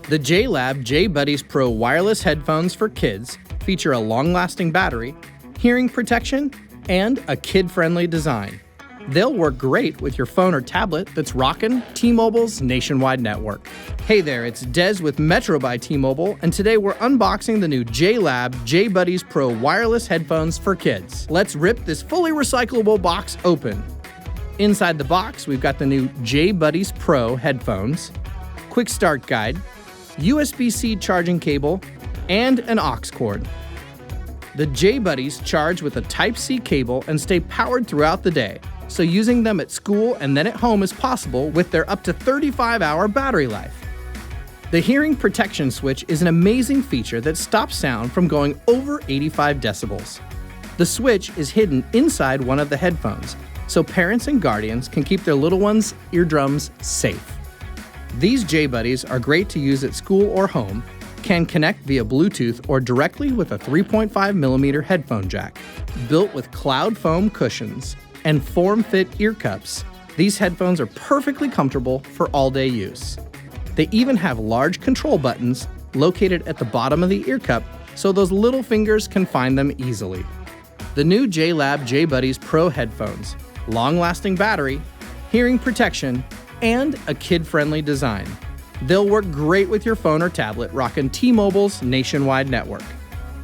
The JLAB JBuddies Pro wireless headphones for kids feature a long-lasting battery, hearing protection, and a kid-friendly design. They'll work great with your phone or tablet that's rockin' T-Mobile's nationwide network. Hey there, it's Dez with Metro by T-Mobile, and today we're unboxing the new JLAB JBuddies Pro wireless headphones for kids. Let's rip this fully recyclable box open. Inside the box, we've got the new JBuddies Pro headphones, quick start guide, USB-C charging cable, and an aux cord. The JBuddies charge with a Type-C cable and stay powered throughout the day, so using them at school and then at home is possible with their up to 35-hour battery life. The hearing protection switch is an amazing feature that stops sound from going over 85 decibels. The switch is hidden inside one of the headphones, so parents and guardians can keep their little ones' eardrums safe. These JBuddies are great to use at school or home, can connect via Bluetooth or directly with a 3.5mm headphone jack. Built with cloud foam cushions and form-fit ear cups, these headphones are perfectly comfortable for all-day use. They even have large control buttons located at the bottom of the ear cup so those little fingers can find them easily. The new JLAB JBuddies Pro headphones, long-lasting battery, hearing protection, and a kid-friendly design. They'll work great with your phone or tablet rockin' T-Mobile's nationwide network.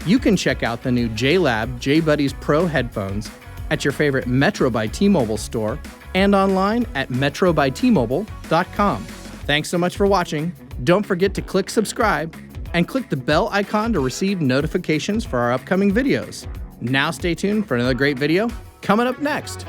You can check out the new JLAB JBuddies Pro headphones at your favorite Metro by T-Mobile store and online at metrobytmobile.com. Thanks so much for watching. Don't forget to click subscribe and click the bell icon to receive notifications for our upcoming videos. Now stay tuned for another great video coming up next.